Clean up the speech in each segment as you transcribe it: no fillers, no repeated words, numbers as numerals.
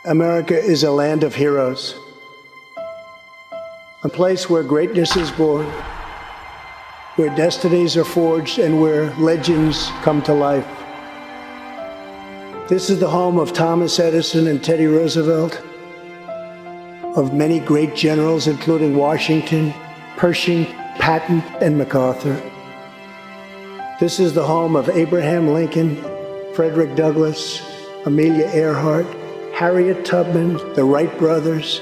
America is a land of heroes, a place where greatness is born, where destinies are forged, and where legends come to life. This is the home of Thomas Edison and Teddy Roosevelt, of many great generals, including Washington, Pershing, Patton, and MacArthur. This is the home of Abraham Lincoln, Frederick Douglass, Amelia Earhart, Harriet Tubman, the Wright brothers,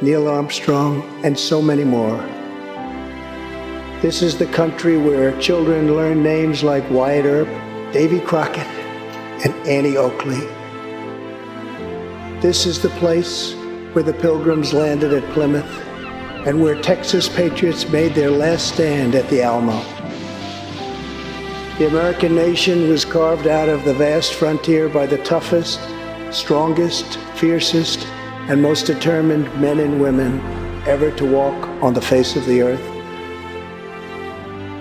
Neil Armstrong, and so many more. This is the country where children learn names like Wyatt Earp, Davy Crockett, and Annie Oakley. This is the place where the Pilgrims landed at Plymouth and where Texas patriots made their last stand at the Alamo. The American nation was carved out of the vast frontier by the toughest, strongest, fiercest, and most determined men and women ever to walk on the face of the earth.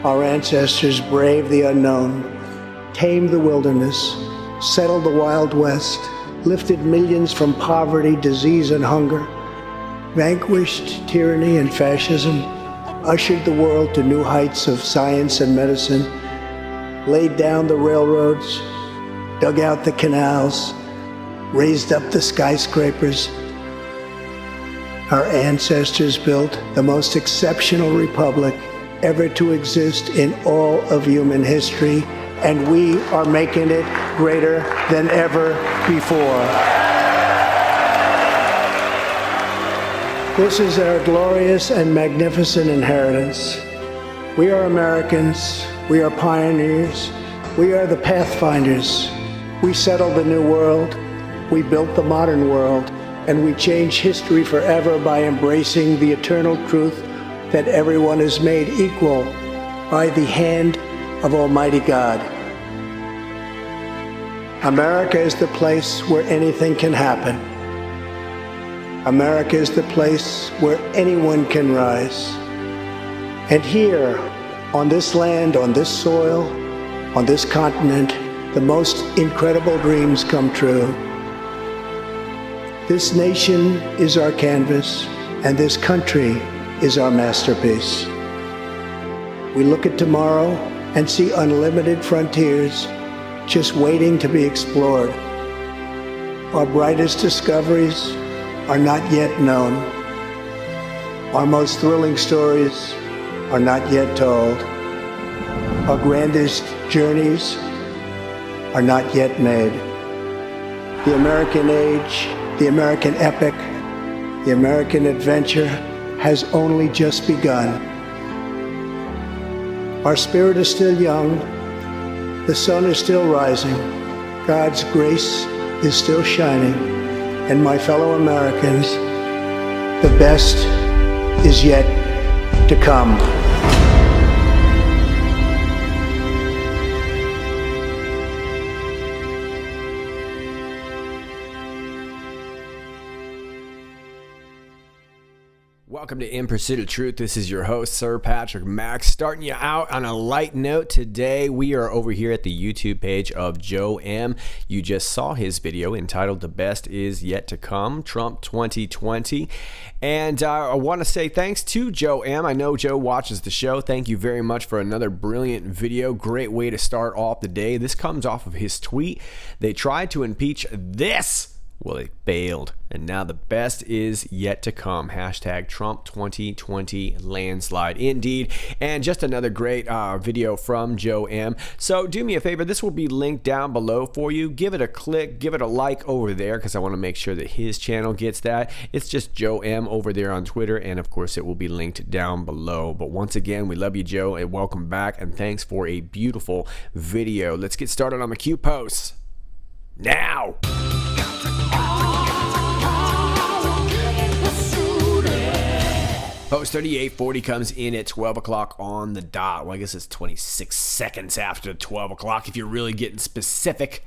Our ancestors braved the unknown, tamed the wilderness, settled the Wild West, lifted millions from poverty, disease, and hunger, vanquished tyranny and fascism, ushered the world to new heights of science and medicine, laid down the railroads, dug out the canals, raised up the skyscrapers. Our ancestors built the most exceptional republic ever to exist in all of human history, and we are making it greater than ever before. This is our glorious and magnificent inheritance. We are Americans, we are pioneers, we are the pathfinders. We settled the new world, we built the modern world, and we changed history forever by embracing the eternal truth that everyone is made equal by the hand of Almighty God. America is the place where anything can happen. America is the place where anyone can rise. And here, on this land, on this soil, on this continent, the most incredible dreams come true. This nation is our canvas, and this country is our masterpiece. We look at tomorrow and see unlimited frontiers just waiting to be explored. Our brightest discoveries are not yet known. Our most thrilling stories are not yet told. Our grandest journeys are not yet made. The American age, the American epic, the American adventure has only just begun. Our spirit is still young, the sun is still rising, God's grace is still shining, and my fellow Americans, the best is yet to come. Welcome to In Pursuit of Truth. This is your host, Sir Patrick Max, starting you out on a light note. Today, we are over here at the YouTube page of Joe M. You just saw his video entitled The Best Is Yet to Come, Trump 2020. And I want to say thanks to Joe M. I know Joe watches the show. Thank you very much for another brilliant video. Great way to start off the day. This comes off of his tweet. They tried to impeach this Well, it failed, and now the best is yet to come. Hashtag Trump 2020 landslide. Indeed, and just another great video from Joe M. So do me a favor, this will be linked down below for you. Give it a click, give it a like over there, because I want to make sure that his channel gets that. It's just Joe M over there on Twitter, and of course it will be linked down below. But once again, we love you, Joe, and welcome back, and thanks for a beautiful video. Let's get started on the Q posts now. Post 3840 comes in at 12 o'clock on the dot. Well, I guess it's 26 seconds after 12 o'clock if you're really getting specific.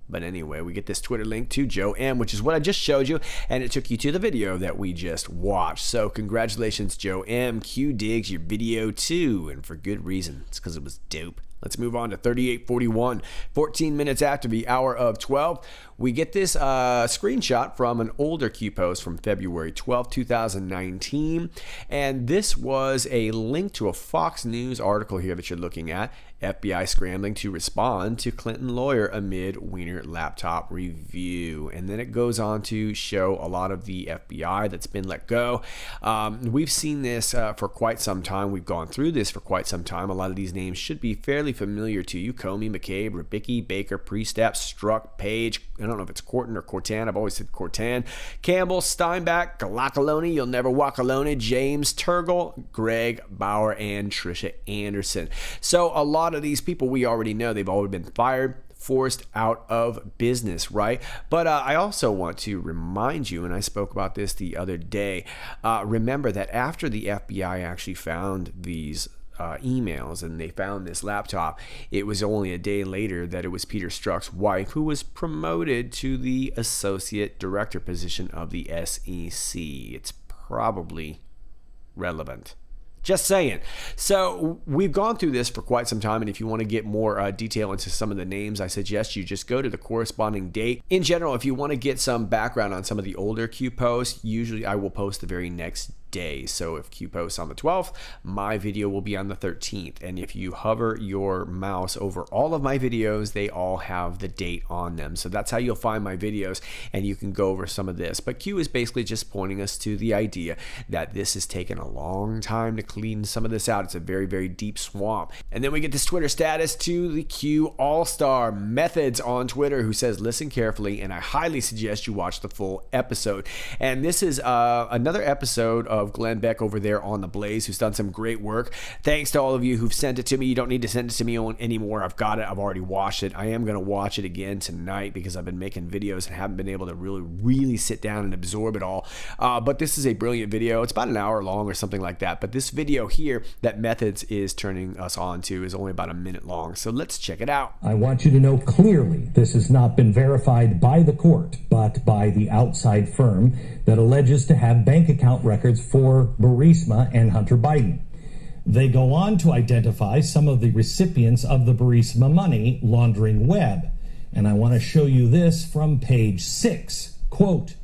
But anyway, we get this Twitter link to Joe M, which is what I just showed you, and it took you to the video that we just watched. So congratulations, Joe M. Q digs your video too, and for good reason. It's because it was dope. Let's move on to 3841. 14 minutes after the hour of 12, we get this screenshot from an older Q post from February 12, 2019. And this was a link to a Fox News article here that you're looking at. FBI scrambling to respond to Clinton lawyer amid Wiener laptop review. And then it goes on to show a lot of the FBI that's been let go. We've seen this for quite some time. We've gone through this for quite some time. A lot of these names should be fairly familiar to you. Comey, McCabe, Ribicki, Baker, Priestap, Strzok, Page. I don't know if it's Corton or Cortan. I've always said Cortan. Campbell, Steinbach, Galacalone, You'll Never Walk Alone, James Turgle, Greg Bauer, and Trisha Anderson. So a lot of these people we already know. They've already been fired, forced out of business, right? But I also want to remind you, and I spoke about this the other day, remember that after the FBI actually found these emails and they found this laptop, it was only a day later that it was Peter Strzok's wife who was promoted to the associate director position of the SEC. It's probably relevant. Just saying. So we've gone through this for quite some time, and if you want to get more detail into some of the names, I suggest you just go to the corresponding date. In general, if you want to get some background on some of the older Q posts, usually I will post the very next day. So if Q posts on the 12th, my video will be on the 13th. And if you hover your mouse over all of my videos, they all have the date on them. So that's how you'll find my videos, and you can go over some of this. But Q is basically just pointing us to the idea that this has taken a long time to clean some of this out. It's a very, very deep swamp. And then we get this Twitter status to the Q All-Star Methods on Twitter, who says, listen carefully, and I highly suggest you watch the full episode. And this is another episode of Glen Beck over there on The Blaze, who's done some great work. Thanks to all of you who've sent it to me. You don't need to send it to me anymore. I've got it. I've already watched it. I am going to watch it again tonight because I've been making videos and haven't been able to really sit down and absorb it all. But this is a brilliant video. It's about an hour long or something like that. But this video here that Methods is turning us on to is only about a minute long. So let's check it out. I want you to know clearly this has not been verified by the court, but by the outside firm that alleges to have bank account records for Burisma and Hunter Biden. They go on to identify some of the recipients of the Burisma money laundering web. And I want to show you this from page 6. Quote,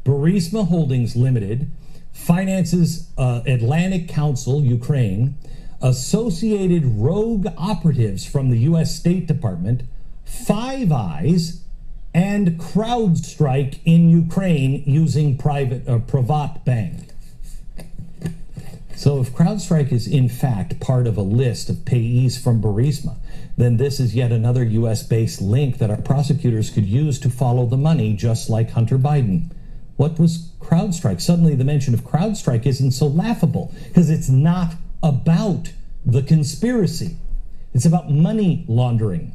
Burisma Holdings Limited finances Atlantic Council, Ukraine, associated rogue operatives from the U.S. State Department, Five Eyes, and CrowdStrike in Ukraine using Privat Bank. So if CrowdStrike is in fact part of a list of payees from Burisma, then this is yet another U.S.-based link that our prosecutors could use to follow the money, just like Hunter Biden. What was CrowdStrike? Suddenly the mention of CrowdStrike isn't so laughable because it's not about the conspiracy. It's about money laundering.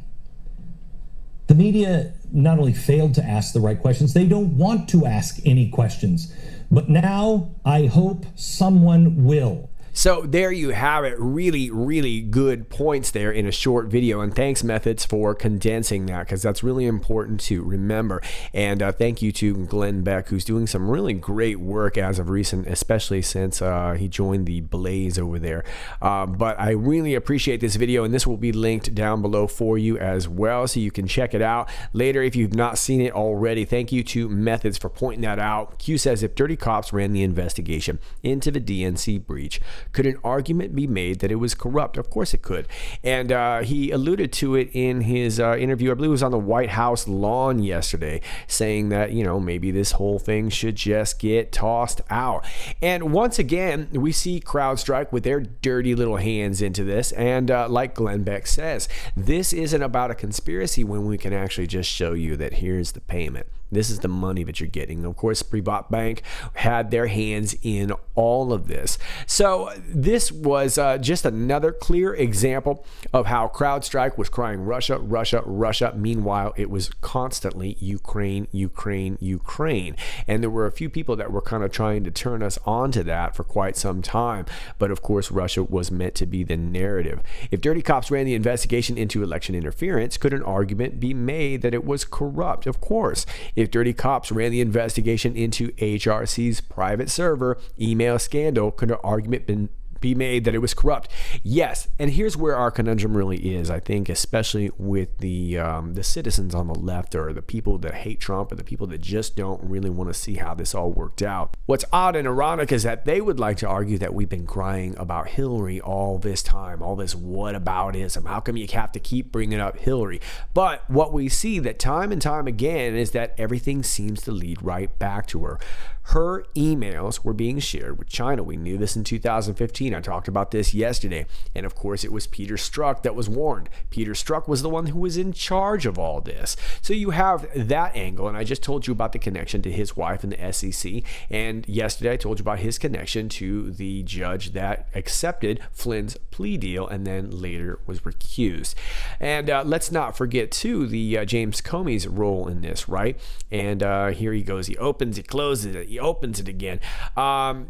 The media not only failed to ask the right questions, they don't want to ask any questions. But now I hope someone will. So there you have it. Really, really good points there in a short video. And thanks, Methods, for condensing that, because that's really important to remember. And thank you to Glen Beck, who's doing some really great work as of recent, especially since he joined the Blaze over there. But I really appreciate this video, and this will be linked down below for you as well, so you can check it out later if you've not seen it already. Thank you to Methods for pointing that out. Q says, if dirty cops ran the investigation into the DNC breach, Could an argument be made that it was corrupt? Of course it could. And he alluded to it in his interview, I believe it was on the White House lawn yesterday, saying that, maybe this whole thing should just get tossed out. And once again, we see CrowdStrike with their dirty little hands into this. And like Glen Beck says, this isn't about a conspiracy when we can actually just show you that here's the payment. This is the money that you're getting. Of course, Privat Bank had their hands in all of this. So this was just another clear example of how CrowdStrike was crying Russia, Russia, Russia. Meanwhile, it was constantly Ukraine, Ukraine, Ukraine. And there were a few people that were kind of trying to turn us onto that for quite some time. But of course, Russia was meant to be the narrative. If dirty cops ran the investigation into election interference, could an argument be made that it was corrupt? Of course. If dirty cops ran the investigation into HRC's private server email scandal, could an argument be made that it was corrupt? Yes. And here's where our conundrum really is, I think, especially with the citizens on the left, or the people that hate Trump, or the people that just don't really want to see how this all worked out. What's odd and ironic is that they would like to argue that we've been crying about Hillary all this time, all this whataboutism. How come you have to keep bringing up Hillary? But what we see that time and time again is that everything seems to lead right back to her. Her emails were being shared with China. We knew this in 2015. I talked about this yesterday. And of course, it was Peter Strzok that was warned. Peter Strzok was the one who was in charge of all this. So you have that angle. And I just told you about the connection to his wife in the SEC. And yesterday, I told you about his connection to the judge that accepted Flynn's plea deal and then later was recused. And let's not forget, too, the James Comey's role in this, right? And here he goes. He opens, he closes it. He opens it again.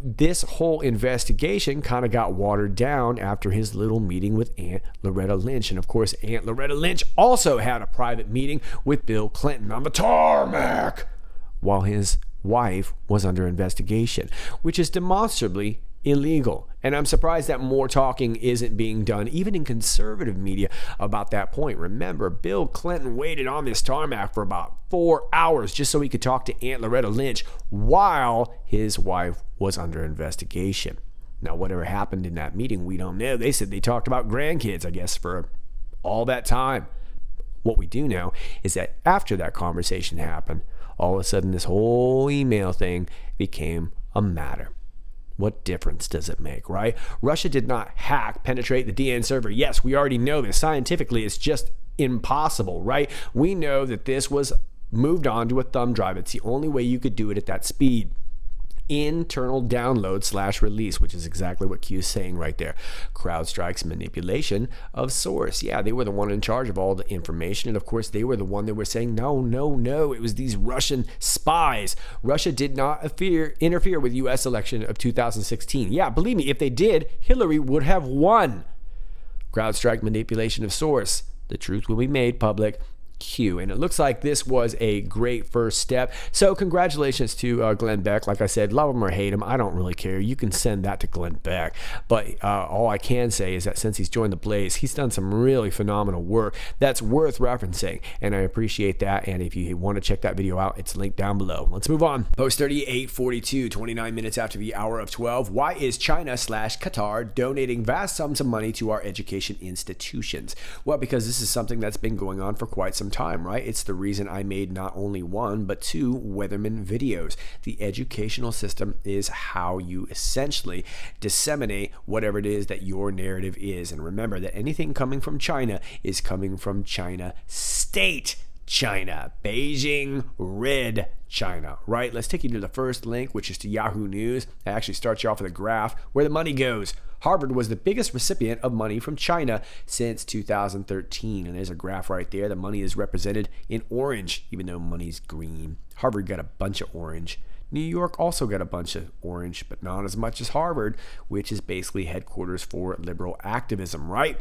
This whole investigation kind of got watered down after his little meeting with Aunt Loretta Lynch. And of course, Aunt Loretta Lynch also had a private meeting with Bill Clinton on the tarmac while his wife was under investigation, which is demonstrably illegal. And I'm surprised that more talking isn't being done, even in conservative media, about that point. Remember, Bill Clinton waited on this tarmac for about 4 hours just so he could talk to Aunt Loretta Lynch while his wife was under investigation. Now, whatever happened in that meeting, we don't know. They said they talked about grandkids, I guess, for all that time. What we do know is that after that conversation happened, all of a sudden this whole email thing became a matter. What difference does it make, right? Russia did not penetrate the DN server. Yes, we already know this. Scientifically, it's just impossible, right? We know that this was moved on to a thumb drive. It's the only way you could do it at that speed. Internal download / release, which is exactly what Q is saying right there. CrowdStrike's manipulation of source. Yeah, they were the one in charge of all the information. And of course, they were the one that were saying, no. It was these Russian spies. Russia did not interfere with U.S. election of 2016. Yeah, believe me, if they did, Hillary would have won. CrowdStrike manipulation of source. The truth will be made public. Q. And it looks like this was a great first step. So congratulations to Glen Beck. Like I said, love him or hate him, I don't really care. You can send that to Glen Beck. But all I can say is that since he's joined the Blaze, he's done some really phenomenal work that's worth referencing. And I appreciate that. And if you want to check that video out, it's linked down below. Let's move on. Post 3842, 29 minutes after the hour of 12. Why is China / Qatar donating vast sums of money to our education institutions? Well, because this is something that's been going on for quite some time, right? It's the reason I made not only one, but 2 Weatherman videos. The educational system is how you essentially disseminate whatever it is that your narrative is. And remember that anything coming from China is coming from China State China, Beijing Red China, right? Let's take you to the first link, which is to Yahoo News. It actually starts you off with a graph where the money goes. Harvard was the biggest recipient of money from China since 2013. And there's a graph right there. The money is represented in orange, even though money's green. Harvard got a bunch of orange. New York also got a bunch of orange, but not as much as Harvard, which is basically headquarters for liberal activism, right?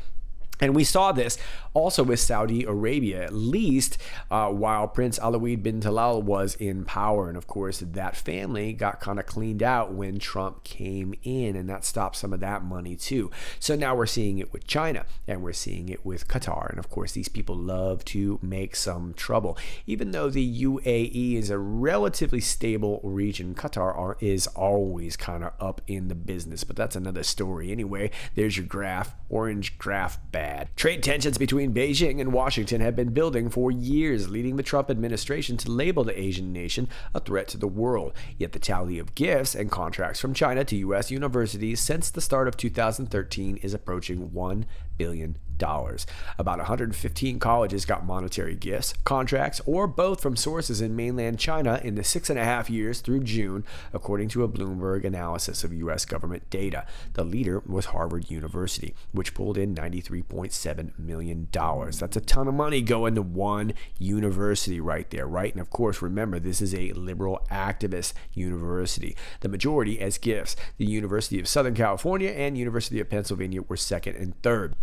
And we saw this also with Saudi Arabia, at least while Prince Alawid bin Talal was in power. And of course, that family got kind of cleaned out when Trump came in, and that stopped some of that money too. So now we're seeing it with China, and we're seeing it with Qatar. And of course, these people love to make some trouble. Even though the UAE is a relatively stable region, Qatar is always kind of up in the business. But that's another story. Anyway, there's your graph, orange graph bad. Trade tensions between Beijing and Washington have been building for years, leading the Trump administration to label the Asian nation a threat to the world. Yet the tally of gifts and contracts from China to U.S. universities since the start of 2013 is approaching $1 billion. About 115 colleges got monetary gifts, contracts, or both from sources in mainland China in the 6.5 years through June, according to a Bloomberg analysis of U.S. government data. The leader was Harvard University, which pulled in $93.7 million. That's a ton of money going to one university right there, right? And of course, remember, this is a liberal activist university. The majority as gifts. The University of Southern California and University of Pennsylvania were second and third.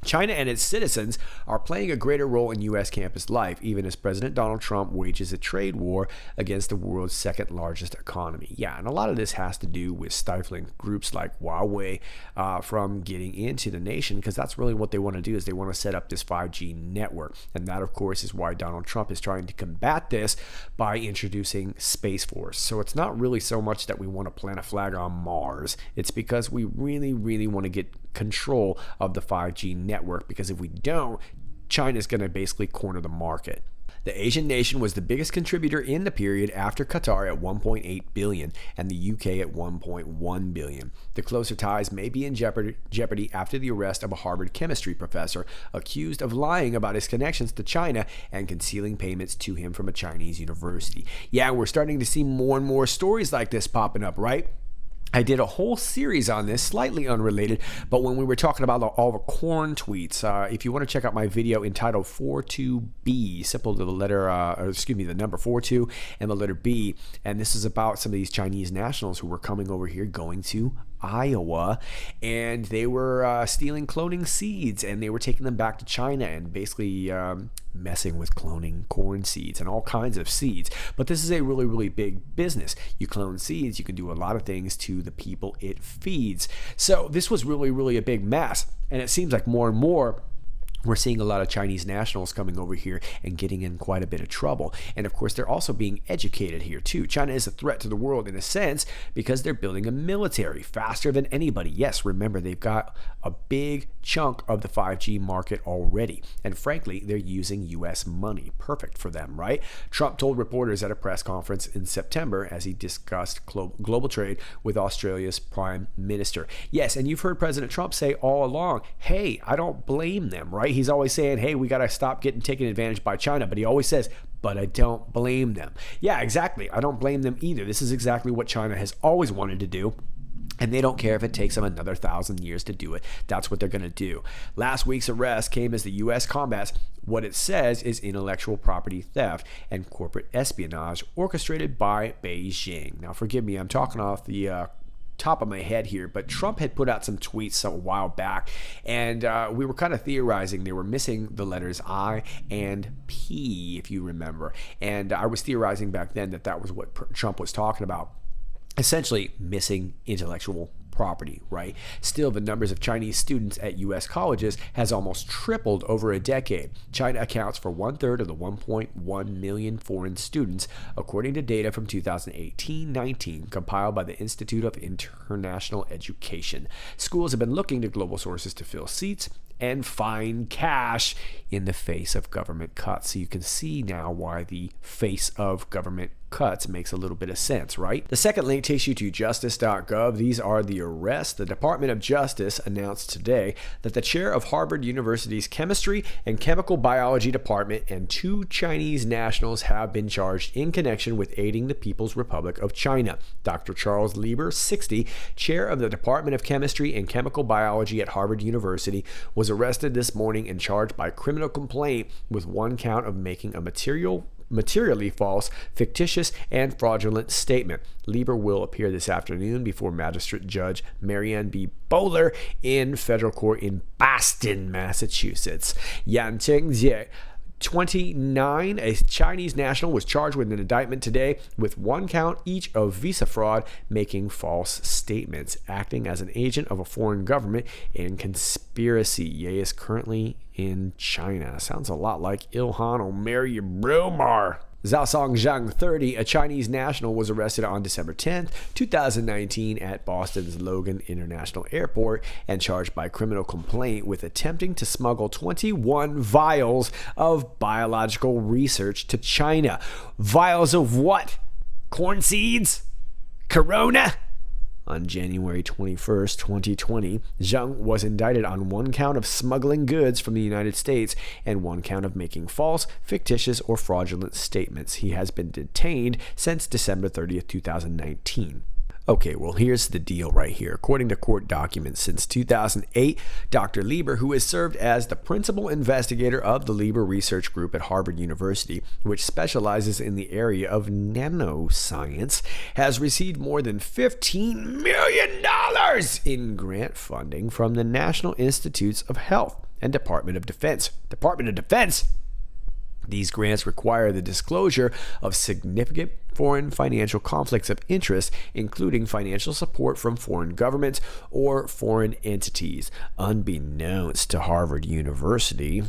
China and its citizens are playing a greater role in U.S. campus life, even as President Donald Trump wages a trade war against the world's second largest economy. Yeah, and a lot of this has to do with stifling groups like Huawei from getting into the nation, because that's really what they want to do, is they want to set up this 5G network. And that, of course, is why Donald Trump is trying to combat this by introducing Space Force. So it's not really so much that we want to plant a flag on Mars. It's because we really, really want to get control of the 5G network, because if we don't, China's going to basically corner the market. The Asian nation was the biggest contributor in the period after Qatar at $1.8 billion and the UK at $1.1 billion. The closer ties may be in jeopardy after the arrest of a Harvard chemistry professor accused of lying about his connections to China and concealing payments to him from a Chinese university. Yeah, we're starting to see more and more stories like this popping up, right? I did a whole series on this, slightly unrelated, but when we were talking about all the corn tweets, if you want to check out my video entitled 42B, simple to the letter, the number 42 and the letter B, and this is about some of these Chinese nationals who were coming over here going to Iowa, and they were stealing cloning seeds, and they were taking them back to China and basically messing with cloning corn seeds and all kinds of seeds. But this is a really, really big business. You clone seeds, you can do a lot of things to the people it feeds. So this was really, really a big mess, and it seems like more and more we're seeing a lot of Chinese nationals coming over here and getting in quite a bit of trouble. And of course, they're also being educated here too. China is a threat to the world in a sense because they're building a military faster than anybody. Yes, remember, they've got a big chunk of the 5G market already. And frankly, they're using US money. Perfect for them, right? Trump told reporters at a press conference in September as he discussed global trade with Australia's Prime Minister. Yes, and you've heard President Trump say all along, hey, I don't blame them, right? He's always saying, hey, we got to stop getting taken advantage by China. But he always says, but I don't blame them. Yeah, exactly. I don't blame them either. This is exactly what China has always wanted to do. And they don't care if it takes them another 1,000 years to do it. That's what they're going to do. Last week's arrest came as the U.S. combats what it says is intellectual property theft and corporate espionage orchestrated by Beijing. Now, forgive me, I'm talking off the top of my head here, but Trump had put out some tweets a while back, and we were kind of theorizing they were missing the letters I and P, if you remember. And I was theorizing back then that was what Trump was talking about. Essentially missing intellectual property, right? Still, the numbers of Chinese students at U.S. colleges has almost tripled over a decade. China accounts for 1/3 of the 1.1 million foreign students, according to data from 2018-19 compiled by the Institute of International Education. Schools have been looking to global sources to fill seats and find cash in the face of government cuts. So you can see now why the face of government cuts makes a little bit of sense, right? The second link takes you to justice.gov. These are the arrests. The Department of Justice announced today that the chair of Harvard University's Chemistry and Chemical Biology Department and 2 Chinese nationals have been charged in connection with aiding the People's Republic of China. Dr. Charles Lieber, 60, chair of the Department of Chemistry and Chemical Biology at Harvard University, was arrested this morning and charged by criminal complaint with 1 count of making a material materially false, fictitious, and fraudulent statement. Lieber will appear this afternoon before Magistrate Judge Marianne B. Bowler in federal court in Boston, Massachusetts. Yan Chengjie, 29, a Chinese national, was charged with an indictment today with one count each of visa fraud, making false statements, acting as an agent of a foreign government, and conspiracy. Ye is currently in China. Sounds a lot like Ilhan Omar Bromar. Zhao Songzhang, 30, a Chinese national, was arrested on December 10, 2019 at Boston's Logan International Airport and charged by criminal complaint with attempting to smuggle 21 vials of biological research to China. Vials of what? Corn seeds? Corona? On January 21st, 2020, Zhang was indicted on one count of smuggling goods from the United States and one count of making false, fictitious, or fraudulent statements. He has been detained since December 30th, 2019. Okay, well, here's the deal right here. According to court documents, since 2008, Dr. Lieber, who has served as the principal investigator of the Lieber Research Group at Harvard University, which specializes in the area of nanoscience, has received more than $15 million in grant funding from the National Institutes of Health and Department of Defense. Department of Defense! These grants require the disclosure of significant foreign financial conflicts of interest, including financial support from foreign governments or foreign entities. Unbeknownst to Harvard University,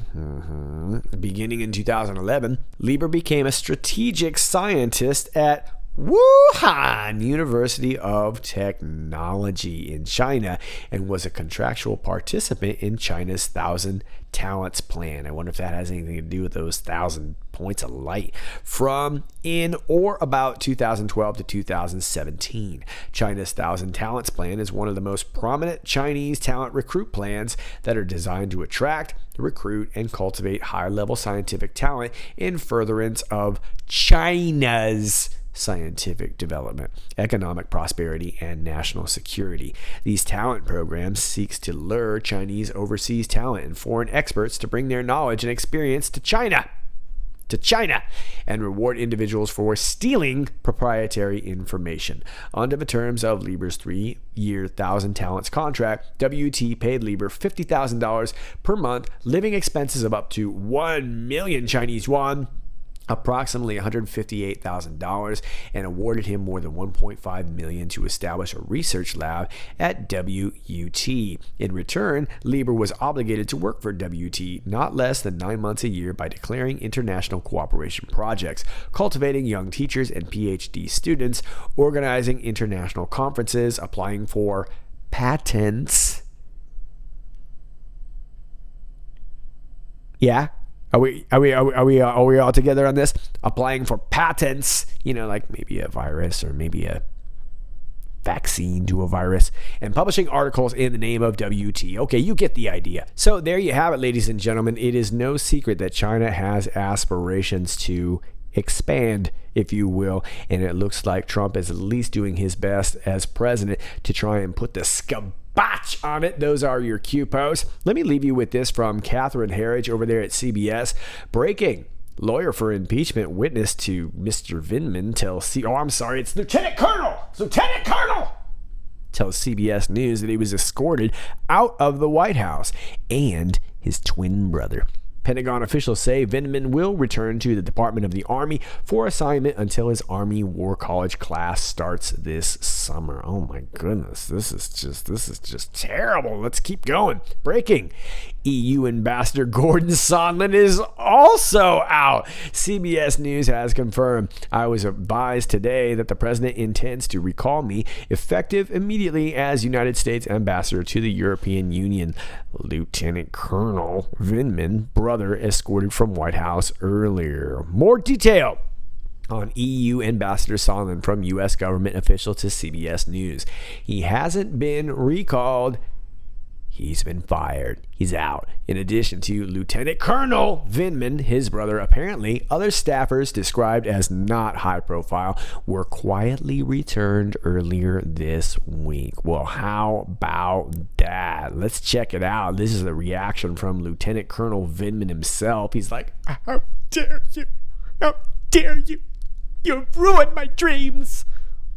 beginning in 2011, Lieber became a strategic scientist at Wuhan University of Technology in China and was a contractual participant in China's 1,000 Talents Plan. I wonder if that has anything to do with those 1,000 points of light. From in or about 2012 to 2017, China's 1,000 Talents Plan is one of the most prominent Chinese talent recruit plans that are designed to attract, recruit, and cultivate high-level scientific talent in furtherance of China's scientific development, economic prosperity, and national security. These talent programs seeks to lure Chinese overseas talent and foreign experts to bring their knowledge and experience to China, and reward individuals for stealing proprietary information. Under the terms of Lieber's 3-year 1,000 Talents contract, WT paid Lieber $50,000 per month, living expenses of up to 1 million Chinese yuan, approximately $158,000, and awarded him more than $1.5 million to establish a research lab at WUT. In return, Lieber was obligated to work for WT not less than 9 months a year by declaring international cooperation projects, cultivating young teachers and PhD students, organizing international conferences, applying for patents. Yeah? Are we all together on this? Applying for patents, like maybe a virus or maybe a vaccine to a virus, and publishing articles in the name of WT. Okay, you get the idea. So there you have it, ladies and gentlemen. It is no secret that China has aspirations to expand, if you will, and it looks like Trump is at least doing his best as president to try and put the scabotch on it. Those are your Q posts. Let me leave you with this from Catherine Herridge over there at CBS. Breaking: lawyer for impeachment witness to Mr. Vindman tells it's Lieutenant Colonel tells CBS News that he was escorted out of the White House and his twin brother. Pentagon officials say Vindman will return to the Department of the Army for assignment until his Army War College class starts this summer. Oh my goodness, this is just terrible. Let's keep going. Breaking: EU Ambassador Gordon Sondland is also out. CBS News has confirmed. I was advised today that the president intends to recall me effective immediately as United States Ambassador to the European Union. Lieutenant Colonel Vindman, brother, escorted from White House earlier. More detail on EU Ambassador Sondland from U.S. government official to CBS News. He hasn't been recalled. He's been fired. He's out. In addition to Lieutenant Colonel Vindman, his brother, apparently other staffers described as not high profile were quietly returned earlier this week. Well, how about that? Let's check it out. This is a reaction from Lieutenant Colonel Vindman himself. He's like, "How dare you? How dare you? You've ruined my dreams.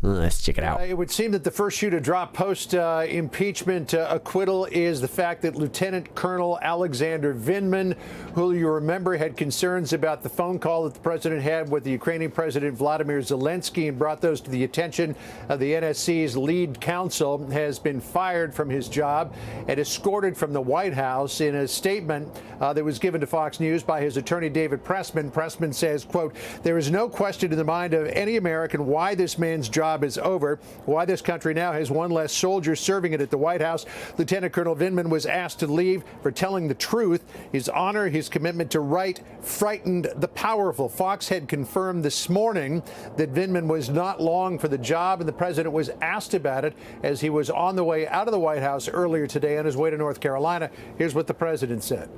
Let's check it out. It would seem that the first shoe to drop post-impeachment acquittal is the fact that Lieutenant Colonel Alexander Vindman, who you remember had concerns about the phone call that the president had with the Ukrainian President Vladimir Zelensky and brought those to the attention of the NSC's lead counsel, has been fired from his job and escorted from the White House. In a statement that was given to Fox News by his attorney, David Pressman, Pressman says, quote, "There is no question in the mind of any American why this man's job is over, why this country now has one less soldier serving it at the White House. Lieutenant Colonel Vindman was asked to leave for telling the truth. His honor, his commitment to right frightened the powerful." Fox had confirmed this morning that Vindman was not long for the job, and the president was asked about it as he was on the way out of the White House earlier today on his way to North Carolina. Here's what the president said.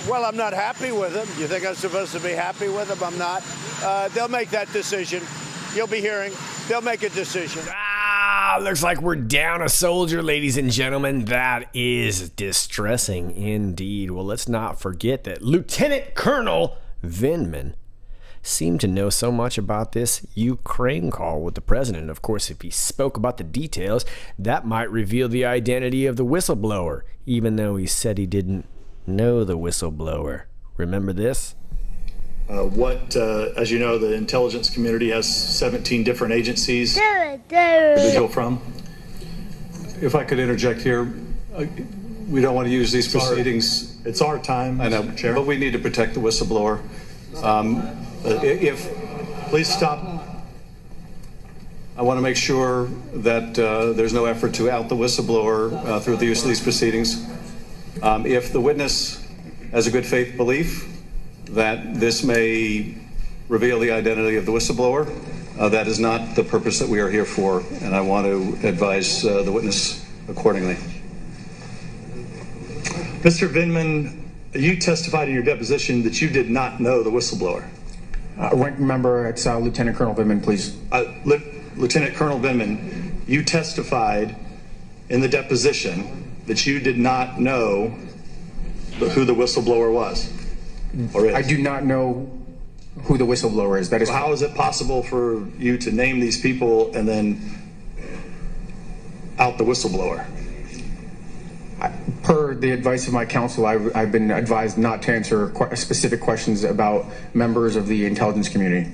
Well, I'm not happy with him. You think I'm supposed to be happy with him? I'm not. They'll make that decision. You'll be hearing. They'll make a decision. Looks like we're down a soldier, ladies and gentlemen. That is distressing indeed. Well, let's not forget that Lieutenant Colonel Vindman seemed to know so much about this Ukraine call with the president. Of course, if he spoke about the details, that might reveal the identity of the whistleblower, even though he said he didn't know the whistleblower. Remember this? As you know, the intelligence community has 17 different agencies to go from. If I could interject here, we don't want to use these proceedings. It's our time, I know, Chair, but we need to protect the whistleblower. Please stop. I want to make sure that there's no effort to out the whistleblower through the use of these proceedings. If the witness has a good faith belief that this may reveal the identity of the whistleblower, that is not the purpose that we are here for, and I want to advise the witness accordingly. Mr. Vindman, you testified in your deposition that you did not know the whistleblower. Ranking member, it's Lieutenant Colonel Vindman, please. Lieutenant Colonel Vindman, you testified in the deposition that you did not know who the whistleblower was. I do not know who the whistleblower is. That is. How is it possible for you to name these people and then out the whistleblower? Per the advice of my counsel, I've been advised not to answer specific questions about members of the intelligence community.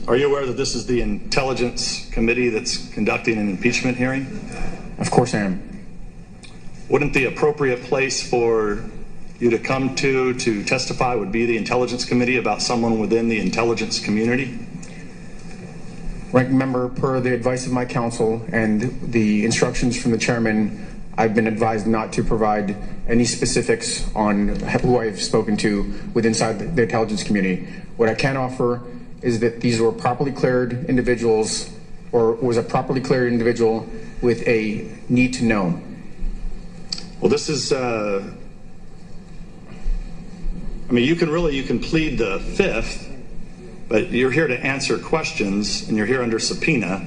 Are you aware that this is the Intelligence Committee that's conducting an impeachment hearing? Of course I am. Wouldn't the appropriate place for you to come to testify would be the Intelligence Committee about someone within the intelligence community? Ranking member, per the advice of my counsel and the instructions from the chairman, I've been advised not to provide any specifics on who I've spoken to inside the intelligence community. What I can offer is that these were properly cleared individuals, or was a properly cleared individual with a need to know. Well, this is, you can plead the fifth, but you're here to answer questions and you're here under subpoena.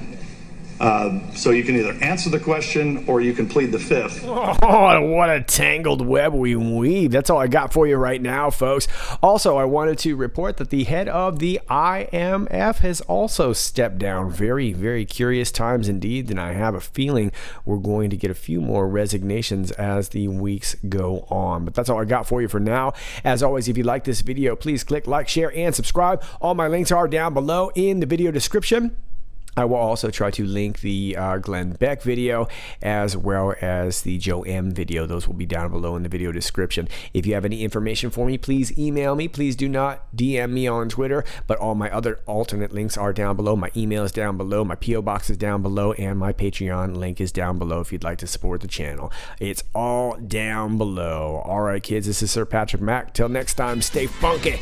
So you can either answer the question or you can plead the fifth. Oh, what a tangled web we weave. That's all I got for you right now, folks. Also, I wanted to report that the head of the IMF has also stepped down. Very, very curious times indeed, and I have a feeling we're going to get a few more resignations as the weeks go on. But that's all I got for you for now. As always, if you like this video, please click like, share, and subscribe. All my links are down below in the video description. I will also try to link the Glen Beck video as well as the Joe M video. Those will be down below in the video description. If you have any information for me, please email me. Please do not DM me on Twitter, but all my other alternate links are down below. My email is down below, my P.O. box is down below, and my Patreon link is down below if you'd like to support the channel. It's all down below. All right, kids, this is Sir Patrick Mack. Till next time, stay funky.